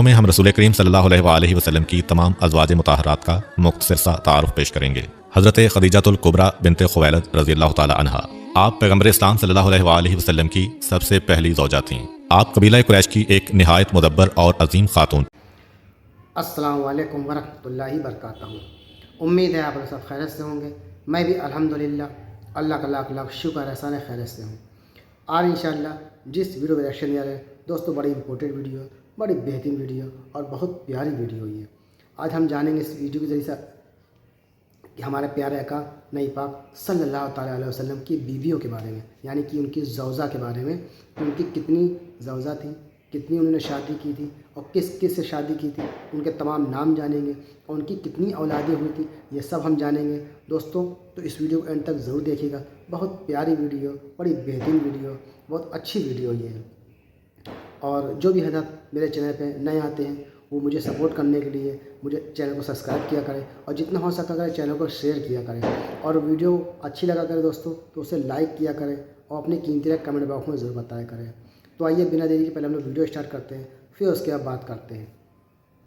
میں ہم رسول کریم صلی اللہ علیہ وسلم کی تمام ازواج مطہرات کا مختصر سا تعارف پیش کریں گے۔ حضرت خدیجۃ الکبریٰ بنت خویلد رضی اللہ تعالی عنہا، آپ پیغمبر اسلام صلی اللہ علیہ وسلم کی سب سے پہلی زوجہ تھیں۔ آپ قبیلہ قریش کی ایک نہایت مدبر اور عظیم خاتون۔ السلام علیکم ورحمۃ اللہ وبرکاتہ۔ امید ہے آپ لوگ سب خیریت سے ہوں گے۔ میں بھی الحمدللہ اللہ کا لاکھ لاکھ شکر احسان خیریت سے ہوں۔ آج انشاءاللہ جس ویڈیو میں ریئیکشن لے رہے ہیں دوستوں، بڑی امپورٹنٹ ویڈیو، بڑی بہترین ویڈیو اور بہت پیاری ویڈیو ہوئی ہے۔ آج ہم جانیں گے اس ویڈیو کے ذریعے سے کہ ہمارے پیارے آقا نبی پاک صلی اللہ تعالیٰ علیہ وسلم کی بیویوں کے بارے میں، یعنی کہ ان کی زوجہ کے بارے میں، کہ ان کی کتنی زوجہ تھیں، کتنی انہوں نے شادی کی تھی اور کس کس سے شادی کی تھی، ان کے تمام نام جانیں گے اور ان کی کتنی اولادیں ہوئی تھیں، یہ سب ہم جانیں گے دوستوں۔ تو اس ویڈیو کو اینڈ تک ضرور دیکھیے گا، بہت پیاری ویڈیو، بڑی بہترین ویڈیو، بہت اچھی ویڈیو یہ ہے۔ اور جو بھی حضرات میرے چینل پہ نئے آتے ہیں وہ مجھے سپورٹ کرنے کے لیے مجھے چینل کو سبسکرائب کیا کریں اور جتنا ہو سکا کرے چینل کو شیئر کیا کریں، اور ویڈیو اچھی لگا کرے دوستوں تو اسے لائک کیا کریں اور اپنی قیمتی رائے کمنٹ باکس میں ضرور بتایا کریں۔ تو آئیے بنا دیری کے پہلے ہم لوگ ویڈیو اسٹارٹ کرتے ہیں، پھر اس کے بعد بات کرتے ہیں۔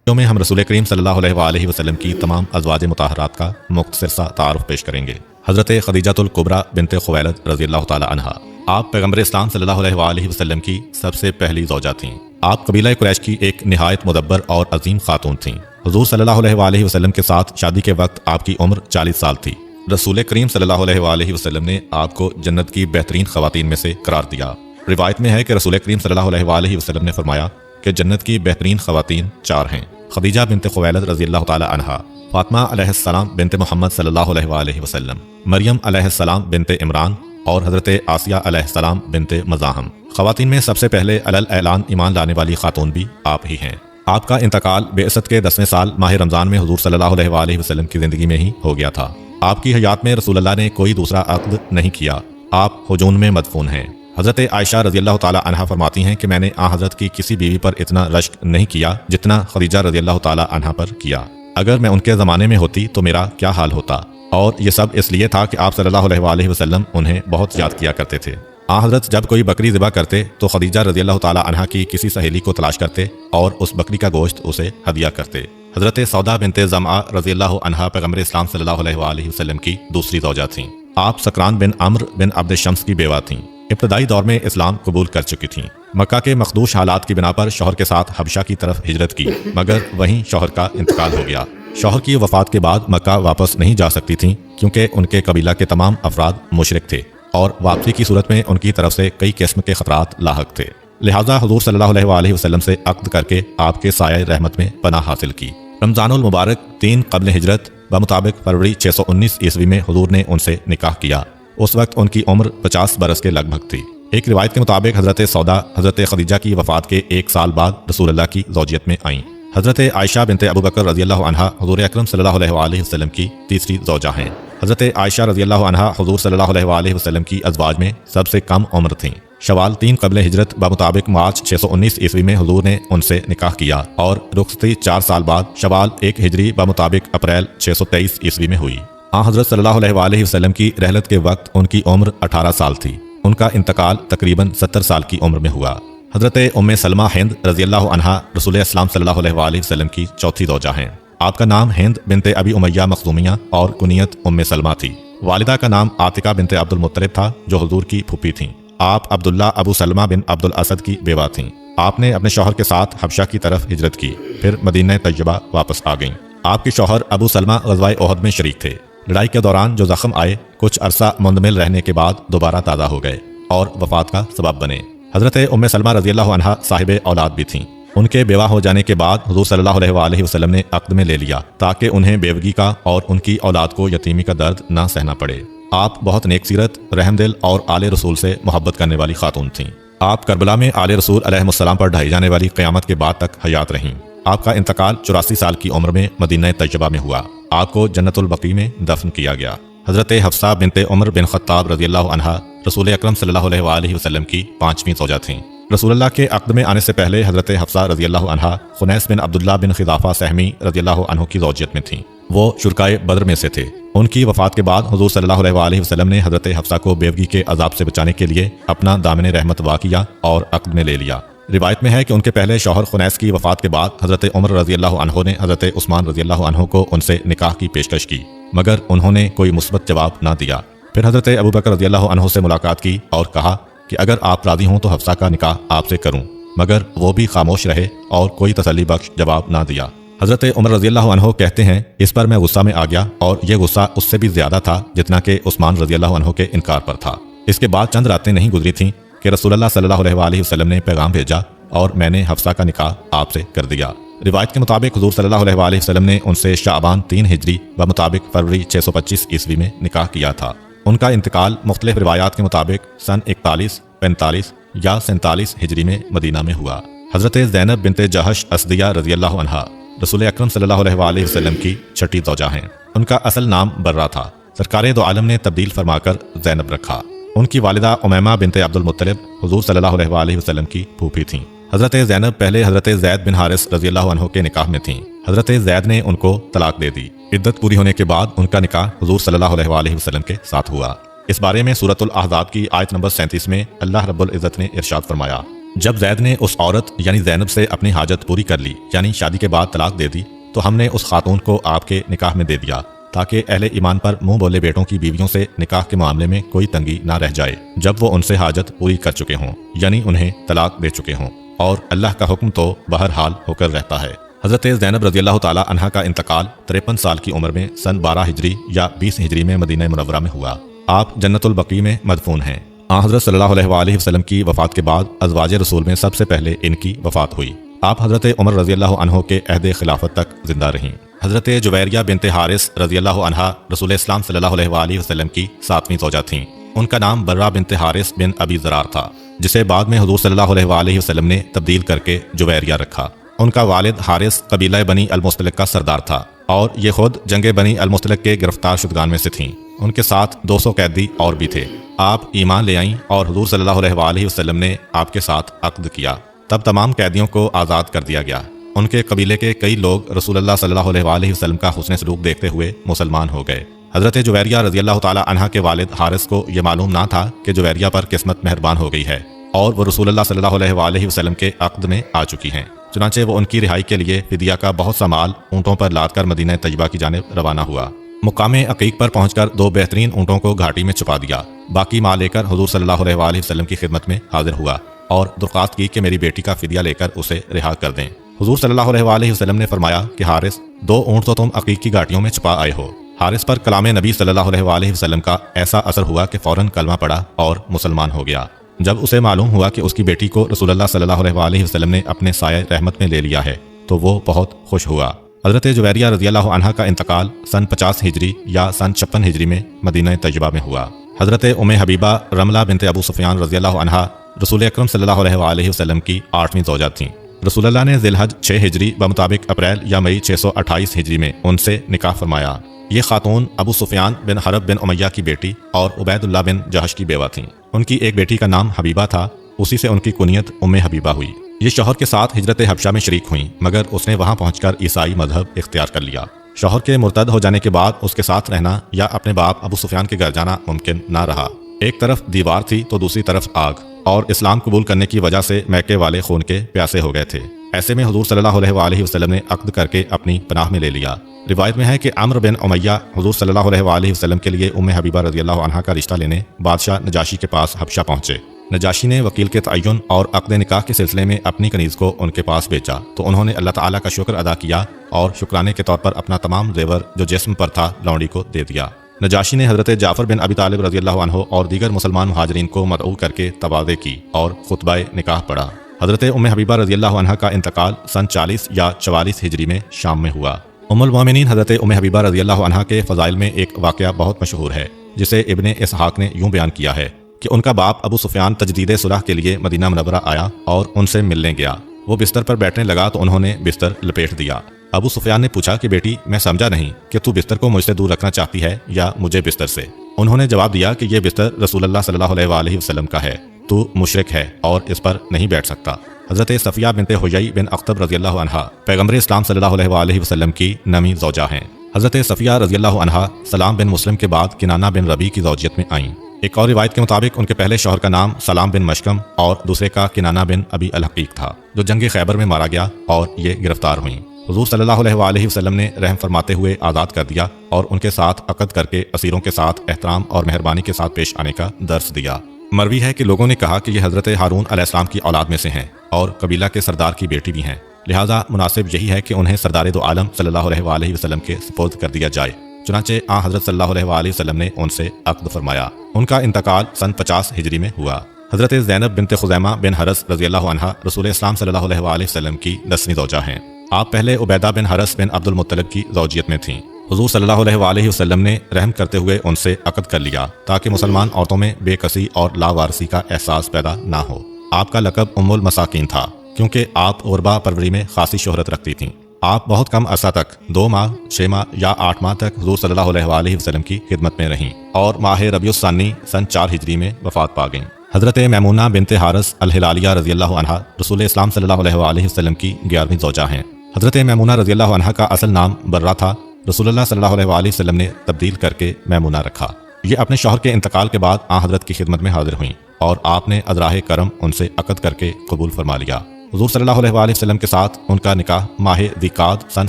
میں ہم رسول کریم صلی اللہ علیہ وسلم کی تمام ازواج مطہرات کا مختصر سا تعارف پیش کریں گے۔ حضرت خدیجۃ الکبریٰ بنت خویلد رضی اللہ تعالی عنہا، آپ پیغمبر اسلام صلی اللہ علیہ وسلم کی سب سے پہلی زوجہ تھیں۔ آپ قبیلہ قریش کی ایک نہایت مدبر اور عظیم خاتون تھیں۔ حضور صلی اللہ علیہ وسلم کے ساتھ شادی کے وقت آپ کی عمر 40 سال تھی۔ رسول کریم صلی اللہ علیہ وسلم نے آپ کو جنت کی بہترین خواتین میں سے قرار دیا۔ روایت میں ہے کہ رسول کریم صلی اللہ علیہ وسلم نے فرمایا کہ جنت کی بہترین خواتین 4 ہیں: خدیجہ بنت خویلد رضی اللہ تعالی عنہا، فاطمہ علیہ السلام بنت محمد صلی اللہ علیہ وسلم، مریم علیہ السلام بنت عمران اور حضرت آسیہ علیہ السلام بنت مزاحم۔ خواتین میں سب سے پہلے علی الاعلان ایمان لانے والی خاتون بھی آپ ہی ہیں۔ آپ کا انتقال بعثت کے 10ویں سال ماہ رمضان میں حضور صلی اللہ علیہ وسلم کی زندگی میں ہی ہو گیا تھا۔ آپ کی حیات میں رسول اللہ نے کوئی دوسرا عقد نہیں کیا۔ آپ حجون میں مدفون ہیں۔ حضرت عائشہ رضی اللہ تعالی عنہا فرماتی ہیں کہ میں نے آن حضرت کی کسی بیوی پر اتنا رشک نہیں کیا جتنا خدیجہ رضی اللہ تعالی عنہا پر کیا۔ اگر میں ان کے زمانے میں ہوتی تو میرا کیا حال ہوتا، اور یہ سب اس لیے تھا کہ آپ صلی اللہ علیہ وسلم انہیں بہت یاد کیا کرتے تھے۔ آن حضرت جب کوئی بکری ذبح کرتے تو خدیجہ رضی اللہ تعالی عنہا کی کسی سہیلی کو تلاش کرتے اور اس بکری کا گوشت اسے ہدیہ کرتے۔ حضرت سودا بنت زمعہ رضی اللہ عنہا پیغمبر اسلام صلی اللہ علیہ وسلم کی دوسری زوجہ تھیں۔ آپ سکران بن عمرو بن عبد الشمس کی بیوہ تھیں۔ ابتدائی دور میں اسلام قبول کر چکی تھیں۔ مکہ کے مخدوش حالات کی بنا پر شوہر کے ساتھ حبشہ کی طرف ہجرت کی، مگر وہیں شوہر کا انتقال ہو گیا۔ شوہر کی وفات کے بعد مکہ واپس نہیں جا سکتی تھیں کیونکہ ان کے قبیلہ کے تمام افراد مشرک تھے اور واپسی کی صورت میں ان کی طرف سے کئی قسم کے خطرات لاحق تھے۔ لہٰذا حضور صلی اللہ علیہ وسلم سے عقد کر کے آپ کے سایہ رحمت میں پناہ حاصل کی۔ رمضان المبارک 3 قبل ہجرت بمطابق فروری 619 عیسوی میں حضور نے ان سے نکاح کیا۔ اس وقت ان کی عمر 50 برس کے لگ بھگ تھی۔ ایک روایت کے مطابق حضرت سودا حضرت خدیجہ کی وفات کے 1 سال بعد رسول اللہ کی زوجیت میں آئیں۔ حضرت عائشہ بنت ابوبکر رضی اللہ عنہا حضور اکرم صلی اللہ علیہ وسلم کی تیسری زوجہ ہیں۔ حضرت عائشہ رضی اللہ عنہا حضور صلی اللہ علیہ وسلم کی ازواج میں سب سے کم عمر تھیں۔ شوال 3 قبل ہجرت بمطابق مارچ 619 عیسوی میں حضور نے ان سے نکاح کیا اور رخصتی 4 سال بعد شوال 1 ہجری بمطابق اپریل 623 عیسوی میں ہوئی۔ حضرت صلی اللہ علیہ وسلم کی رحلت کے وقت ان کی عمر 18 سال تھی۔ ان کا انتقال تقریباً 70 سال کی عمر میں ہوا۔ حضرت ام سلمہ ہند رضی اللہ عنہا رسول اسلام صلی اللہ علیہ وسلم کی چوتھی زوجہ ہیں۔ آپ کا نام ہند بنت ابی امیہ مخزومیہ اور کنیت ام سلمہ تھی۔ والدہ کا نام عاتقہ بنت عبد المطلب تھا جو حضور کی پھوپھی تھیں۔ آپ عبداللہ ابو سلمہ بن عبد الاسد کی بیوہ تھیں۔ آپ نے اپنے شوہر کے ساتھ حبشہ کی طرف ہجرت کی، پھر مدینہ طیبہ واپس آ گئیں۔ آپ کے شوہر ابو سلمہ غزوہ احد میں شریک تھے۔ لڑائی کے دوران جو زخم آئے کچھ عرصہ مندمل رہنے کے بعد دوبارہ تازہ ہو گئے اور وفات کا سبب بنے۔ حضرت ام سلمہ رضی اللہ عنہا صاحب اولاد بھی تھیں۔ ان کے بیوہ ہو جانے کے بعد حضور صلی اللہ علیہ وسلم نے عقد میں لے لیا تاکہ انہیں بیوگی کا اور ان کی اولاد کو یتیمی کا درد نہ سہنا پڑے۔ آپ بہت نیک سیرت، رحم دل اور آل رسول سے محبت کرنے والی خاتون تھیں۔ آپ کربلا میں آل رسول علیہ السلام پر ڈھائی جانے والی قیامت کے بعد تک حیات رہیں۔ آپ کا انتقال 84 سال کی عمر میں مدینہ طیبہ میں ہوا۔ آپ کو جنت البقیع میں دفن کیا گیا۔ حضرت حفصہ بنت عمر بن خطاب رضی اللہ عنہا رسول اکرم صلی اللہ علیہ وسلم کی 5ویں زوجہ تھیں۔ رسول اللہ کے عقد میں آنے سے پہلے حضرت حفصہ رضی اللہ عنہا خنیس بن عبداللہ بن خضافہ سہمی رضی اللہ عنہ کی زوجیت میں تھیں۔ وہ شرکائے بدر میں سے تھے۔ ان کی وفات کے بعد حضور صلی اللہ علیہ وسلم نے حضرت حفصہ کو بیوگی کے عذاب سے بچانے کے لیے اپنا دامن رحمت وا کیا اور عقد میں لے لیا۔ روایت میں ہے کہ ان کے پہلے شوہر خنیس کی وفات کے بعد حضرت عمر رضی اللہ عنہ نے حضرت عثمان رضی اللہ عنہ کو ان سے نکاح کی پیشکش کی، مگر انہوں نے کوئی مثبت جواب نہ دیا۔ پھر حضرت ابو بکر رضی اللہ عنہ سے ملاقات کی اور کہا کہ اگر آپ راضی ہوں تو حفصہ کا نکاح آپ سے کروں، مگر وہ بھی خاموش رہے اور کوئی تسلی بخش جواب نہ دیا۔ حضرت عمر رضی اللہ عنہ کہتے ہیں اس پر میں غصہ میں آ گیا، اور یہ غصہ اس سے بھی زیادہ تھا جتنا کہ عثمان رضی اللہ عنہ کے انکار پر تھا۔ اس کے بعد چند راتیں نہیں گزری تھیں کہ رسول اللہ صلی اللہ علیہ وآلہ وسلم نے پیغام بھیجا اور میں نے حفصہ کا نکاح آپ سے کر دیا۔ روایت کے مطابق حضور صلی اللہ علیہ وآلہ وسلم نے ان سے شعبان 3 ہجری بمطابق فروری 625 عیسوی میں نکاح کیا تھا۔ ان کا انتقال مختلف روایات کے مطابق سن 41، 45 یا 47 ہجری میں مدینہ میں ہوا۔ حضرت زینب بنت جہش اسدیہ رضی اللہ عنہا رسول اکرم صلی اللہ علیہ وآلہ وسلم کی چھٹی زوجہ ہیں۔ ان کا اصل نام برہ تھا، سرکار دو عالم نے تبدیل فرما کر زینب رکھا۔ ان کی والدہ امیمہ بنت عبد المطلب حضور صلی اللہ علیہ وآلہ وسلم کی پھوپھی تھیں۔ حضرت زینب پہلے حضرت زید بن حارث رضی اللہ عنہ کے نکاح میں تھیں۔ حضرت زید نے ان کو طلاق دے دی۔ عدت پوری ہونے کے بعد ان کا نکاح حضور صلی اللہ علیہ وآلہ وسلم کے ساتھ ہوا۔ اس بارے میں سورۃ الاحزاب کی آیت نمبر 37 میں اللہ رب العزت نے ارشاد فرمایا، جب زید نے اس عورت یعنی زینب سے اپنی حاجت پوری کر لی یعنی شادی کے بعد طلاق دے دی تو ہم نے اس خاتون کو آپ کے نکاح میں دے دیا تاکہ اہل ایمان پر منہ بولے بیٹوں کی بیویوں سے نکاح کے معاملے میں کوئی تنگی نہ رہ جائے جب وہ ان سے حاجت پوری کر چکے ہوں یعنی انہیں طلاق دے چکے ہوں، اور اللہ کا حکم تو بہرحال ہو کر رہتا ہے۔ حضرت زینب رضی اللہ تعالی عنہا کا انتقال 53 سال کی عمر میں سن 12 ہجری یا 20 ہجری میں مدینہ منورہ میں ہوا۔ آپ جنت البقیع میں مدفون ہیں۔ حضرت صلی اللہ علیہ وآلہ وسلم کی وفات کے بعد ازواج رسول میں سب سے پہلے ان کی وفات ہوئی۔ آپ حضرت عمر رضی اللہ عنہ کے عہد خلافت تک زندہ رہیں۔ حضرت جویریہ بنت حارث رضی اللہ عنہا رسول اسلام صلی اللہ علیہ وآلہ وسلم کی 7ویں زوجہ تھیں۔ ان کا نام برہ بنت حارث بن ابی زرار تھا، جسے بعد میں حضور صلی اللہ علیہ وآلہ وسلم نے تبدیل کر کے جویریہ رکھا۔ ان کا والد حارث قبیلہ بنی المستلق کا سردار تھا، اور یہ خود جنگ بنی المستلق کے گرفتار شدگان میں سے تھیں۔ ان کے ساتھ 200 قیدی اور بھی تھے۔ آپ ایمان لے آئیں اور حضور صلی اللہ علیہ وآلہ وسلم نے آپ کے ساتھ عقد کیا۔ تب تمام قیدیوں کو آزاد کر دیا گیا۔ ان کے قبیلے کے کئی لوگ رسول اللہ صلی اللہ علیہ وآلہ وسلم کا حسن سلوک دیکھتے ہوئے مسلمان ہو گئے۔ حضرت جویریہ رضی اللہ تعالی عنہ کے والد حارث کو یہ معلوم نہ تھا کہ جویریہ پر قسمت مہربان ہو گئی ہے اور وہ رسول اللہ صلی اللہ علیہ وآلہ وسلم کے عقد میں آ چکی ہیں۔ چنانچہ وہ ان کی رہائی کے لیے فدیہ کا بہت سا مال اونٹوں پر لاد کر مدینہ طیبہ کی جانب روانہ ہوا۔ مقام عقیق پر پہنچ کر 2 بہترین اونٹوں کو گھاٹی میں چھپا دیا۔ باقی مال لے کر حضور صلی اللہ علیہ وآلہ وسلم کی خدمت میں حاضر ہوا اور درخواست کی کہ میری بیٹی کا فدیہ لے کر اسے رہا کر دیں۔ حضور صلی اللہ علیہ وآلہ وسلم نے فرمایا کہ حارث 2 اونٹ تو تم عقیق کی گھاٹیوں میں چھپا آئے ہو۔ حارث پر کلام نبی صلی اللہ علیہ وآلہ وسلم کا ایسا اثر ہوا کہ فوراً کلمہ پڑھا اور مسلمان ہو گیا۔ جب اسے معلوم ہوا کہ اس کی بیٹی کو رسول اللہ صلی اللہ علیہ وآلہ وسلم نے اپنے سایہ رحمت میں لے لیا ہے تو وہ بہت خوش ہوا۔ حضرت جویریہ رضی اللہ عنہ کا انتقال سن 50 ہجری یا سن 56 ہجری میں مدینہ طیبہ میں ہوا۔ حضرت ام حبیبہ رملہ بنت ابو سفیان رضی اللہ عنہا رسول اکرم صلی اللہ علیہ وآلہ وسلم کی 8ویں زوجہ تھیں۔ رسول اللہ نے ذی الحج 6 ہجری بمطابق اپریل یا مئی 628 ہجری میں ان سے نکاح فرمایا۔ یہ خاتون ابو سفیان بن حرب بن امیہ کی بیٹی اور عبید اللہ بن جہش کی بیوہ تھیں۔ ان کی ایک بیٹی کا نام حبیبہ تھا، اسی سے ان کی کنیت ام حبیبہ ہوئی۔ یہ شوہر کے ساتھ ہجرت حبشہ میں شریک ہوئیں، مگر اس نے وہاں پہنچ کر عیسائی مذہب اختیار کر لیا۔ شوہر کے مرتد ہو جانے کے بعد اس کے ساتھ رہنا یا اپنے باپ ابو سفیان کے گھر جانا ممکن نہ رہا۔ ایک طرف دیوار تھی تو دوسری طرف آگ، اور اسلام قبول کرنے کی وجہ سے میکے والے خون کے پیاسے ہو گئے تھے۔ ایسے میں حضور صلی اللہ علیہ وآلہ وسلم نے عقد کر کے اپنی پناہ میں لے لیا۔ روایت میں ہے کہ عمرو بن امیہ حضور صلی اللہ علیہ وآلہ وسلم کے لیے ام حبیبہ رضی اللہ عنہا کا رشتہ لینے بادشاہ نجاشی کے پاس حبشہ پہنچے۔ نجاشی نے وکیل کے تعین اور عقد نکاح کے سلسلے میں اپنی کنیز کو ان کے پاس بھیجا تو انہوں نے اللہ تعالیٰ کا شکر ادا کیا اور شکرانے کے طور پر اپنا تمام زیور جو جسم پر تھا لونڈی کو دے دیا۔ نجاشی نے حضرت جعفر بن ابی طالب رضی اللہ عنہ اور دیگر مسلمان مہاجرین کو مدعو کر کے تبادلے کی اور خطبہ نکاح پڑھا۔ حضرت ام حبیبہ رضی اللہ عنہ کا انتقال سن 40 یا 44 ہجری میں شام میں ہوا۔ ام المومنین حضرت ام حبیبہ رضی اللہ عنہ کے فضائل میں ایک واقعہ بہت مشہور ہے، جسے ابن اسحاق نے یوں بیان کیا ہے کہ ان کا باپ ابو سفیان تجدید صلح کے لیے مدینہ منورہ آیا اور ان سے ملنے گیا۔ وہ بستر پر بیٹھنے لگا تو انہوں نے بستر لپیٹ دیا۔ ابو سفیان نے پوچھا کہ بیٹی میں سمجھا نہیں کہ تو بستر کو مجھ سے دور رکھنا چاہتی ہے یا مجھے بستر سے۔ انہوں نے جواب دیا کہ یہ بستر رسول اللہ صلی اللہ علیہ وآلہ وسلم کا ہے، تو مشرک ہے اور اس پر نہیں بیٹھ سکتا۔ حضرت صفیہ بنت حیی بن اخطب رضی اللہ عنہا پیغمبر اسلام صلی اللہ علیہ وآلہ وسلم کی نمی زوجہ ہیں۔ حضرت صفیہ رضی اللہ عنہا سلام بن مسلم کے بعد کنانہ بن ربیع کی زوجیت میں آئیں۔ ایک اور روایت کے مطابق ان کے پہلے شوہر کا نام سلام بن مشکم اور دوسرے کا کنانہ بن ابی الحقیق تھا، جو جنگ خیبر میں مارا گیا اور یہ گرفتار ہوئیں۔ حضور صلی اللہ علیہ وآلہ وسلم نے رحم فرماتے ہوئے آزاد کر دیا اور ان کے ساتھ عقد کر کے اسیروں کے ساتھ احترام اور مہربانی کے ساتھ پیش آنے کا درس دیا۔ مروی ہے کہ لوگوں نے کہا کہ یہ حضرت ہارون علیہ السلام کی اولاد میں سے ہیں اور قبیلہ کے سردار کی بیٹی بھی ہیں، لہٰذا مناسب یہی ہے کہ انہیں سردار دو عالم صلی اللہ علیہ وآلہ وسلم کے سپرد کر دیا جائے۔ چنانچہ حضرت صلی اللہ علیہ وآلہ وسلم نے ان سے عقد فرمایا۔ ان کا انتقال سن 50 ہجری میں ہوا۔ حضرت زینب بنت خزیمہ بن حرس رضی اللہ عنہ رسول اسلام صلی اللہ علیہ وآلہ وسلم کی 10ویں زوجہ ہیں۔ آپ پہلے عبیدہ بن حرس بن عبد المطلب کی زوجیت میں تھیں۔ حضور صلی اللہ علیہ وآلہ وسلم نے رحم کرتے ہوئے ان سے عقد کر لیا تاکہ مسلمان عورتوں میں بے کسی اور لاوارثی کا احساس پیدا نہ ہو۔ آپ کا لقب ام المساکین تھا کیونکہ آپ غربا پروری میں خاصی شہرت رکھتی تھیں۔ آپ بہت کم عرصہ تک 2 ماہ، 6 ماہ یا 8 ماہ تک حضور صلی اللہ علیہ وآلہ وسلم کی خدمت میں رہیں اور ماہ ربیع الثانی سن 4 ہجری میں وفات پا گئیں۔ حضرت میمونہ بنت حارث الہلالیہ رضی اللہ عنہا رسول اسلام صلی اللہ علیہ وآلہ وسلم کی 11ویں زوجہ ہیں۔ حضرت میمونہ رضی اللہ عنہا کا اصل نام برہ تھا، رسول اللہ صلی اللہ علیہ وآلہ وسلم نے تبدیل کر کے میمونہ رکھا۔ یہ اپنے شوہر کے انتقال کے بعد حضرت کی خدمت میں حاضر ہوئیں اور آپ نے ازراہ کرم ان سے عقد کر کے قبول فرما لیا۔ حضور صلی اللہ علیہ وآلہ وسلم کے ساتھ ان کا نکاح ماہ ذی-قعدہ سن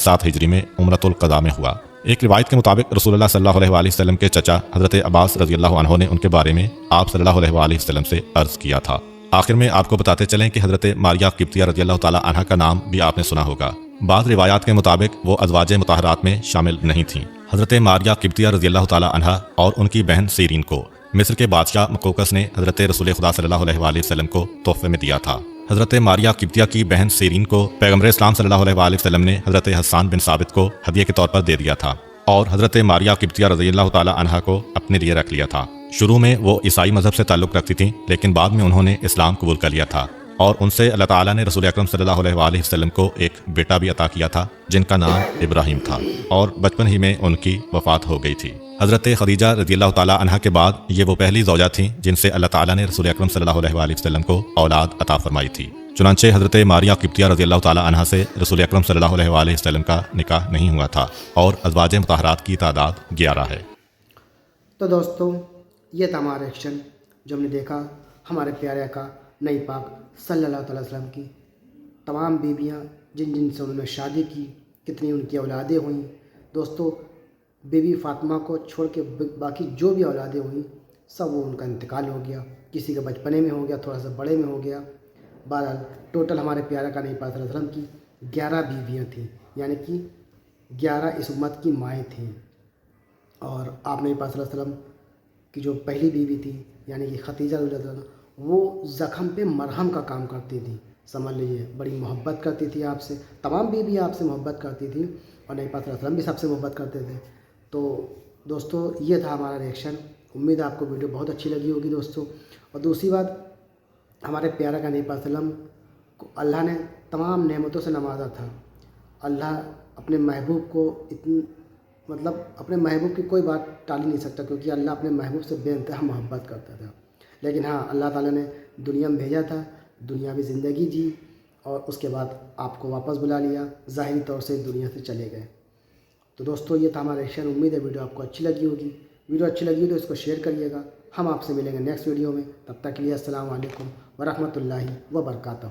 7 ہجری میں عمرۃ القضاء میں ہوا۔ ایک روایت کے مطابق رسول اللہ صلی اللہ علیہ وآلہ وسلم کے چچا حضرت عباس رضی اللہ عنہ نے ان کے بارے میں آپ صلی اللہ علیہ وآلہ وسلم سے عرض کیا تھا۔ آخر میں آپ کو بتاتے چلیں کہ حضرت ماریہ قبطیہ رضی اللہ تعالی عنہ کا نام بھی آپ نے سنا ہوگا۔ بعض روایات کے مطابق وہ ازواج مطہرات میں شامل نہیں تھیں۔ حضرت ماریہ قبطیہ رضی اللہ تعالی عنہ اور ان کی بہن سیرین کو مصر کے بادشاہ مقوقس نے حضرت رسول خدا صلی اللہ علیہ وآلہ وسلم کو تحفے میں دیا تھا۔ حضرت ماریہ قبطیہ کی بہن سیرین کو پیغمبر اسلام صلی اللہ علیہ وآلہ وسلم نے حضرت حسان بن ثابت کو ہدیے کے طور پر دے دیا تھا اور حضرت ماریہ قبطیہ رضی اللہ تعالی عنہا کو اپنے لیے رکھ لیا تھا۔ شروع میں وہ عیسائی مذہب سے تعلق رکھتی تھیں، لیکن بعد میں انہوں نے اسلام قبول کر لیا تھا اور ان سے اللہ تعالیٰ نے رسول اکرم صلی اللہ علیہ وآلہ وسلم کو ایک بیٹا بھی عطا کیا تھا جن کا نام ابراہیم تھا، اور بچپن ہی میں ان کی وفات ہو گئی تھی۔ حضرت خدیجہ رضی اللہ تعالیٰ عنہا کے بعد یہ وہ پہلی زوجہ تھیں جن سے اللہ تعالیٰ نے رسول اکرم صلی اللہ علیہ وآلہ وسلم کو اولاد عطا فرمائی تھی۔ چنانچہ حضرت ماریہ قبطیہ رضی اللہ تعالیٰ عنہا سے رسول اکرم صلی اللہ علیہ وآلہ وسلم کا نکاح نہیں ہوا تھا اور ازواج مطہرات کی تعداد 11 ہے۔ تو دوستوں، یہ تھا ہمارا ایکشن جو ہم نے دیکھا ہمارے پیارے آقا نبی پاک صلی اللہ تعالیٰ وسلم کی تمام بیویاں جن جن سے انہوں نے شادی کی، کتنی ان کی اولادیں ہوئیں۔ دوستوں، بیوی فاطمہ کو چھوڑ کے باقی جو بھی اولادیں ہوئیں سب وہ ان کا انتقال ہو گیا، کسی کے بچپنے میں ہو گیا، تھوڑا سا بڑے میں ہو گیا۔ بہرحال ٹوٹل ہمارے پیارے آقا نبی پاک صلی اللہ علیہ وسلم کی 11 بیویاں تھیں، یعنی کہ 11 اس امت کی مائیں تھیں۔ اور آپ نبی پاک صلی اللہ علیہ وسلم کی جو پہلی بیوی تھی یعنی کہ خدیجہ رضی اللہ عنہا، وہ زخم پہ مرہم کا کام کرتی تھی، سمجھ لیجیے بڑی محبت کرتی تھی آپ سے، تمام بیوی آپ سے محبت کرتی تھی اور نبی پاک صلی اللہ علیہ وسلم بھی سب سے محبت کرتے تھے۔ تو دوستو، یہ تھا ہمارا ریئیکشن۔ امید ہے آپ کو ویڈیو بہت اچھی لگی ہوگی دوستو۔ اور دوسری بات، ہمارے پیارے کا نبی پاک صلی اللہ علیہ وسلم کو اللہ نے تمام نعمتوں سے نوازا تھا۔ اللہ اپنے محبوب کو اپنے محبوب کی کوئی بات ٹال ہی نہیں سکتا، کیونکہ اللہ اپنے محبوب سے بے انتہا محبت کرتا تھا۔ لیکن ہاں، اللہ تعالیٰ نے دنیا میں بھیجا تھا، دنیاوی زندگی جی اور اس کے بعد آپ کو واپس بلا لیا، ظاہری طور سے دنیا سے چلے گئے۔ تو دوستو، یہ تھا ہمارا ایکشن۔ امید ہے ویڈیو آپ کو اچھی لگی ہوگی۔ ویڈیو اچھی لگی ہو تو اس کو شیئر کریے گا۔ ہم آپ سے ملیں گے نیکسٹ ویڈیو میں، تب تک کے لیے السلام علیکم ورحمۃ اللہ وبرکاتہ۔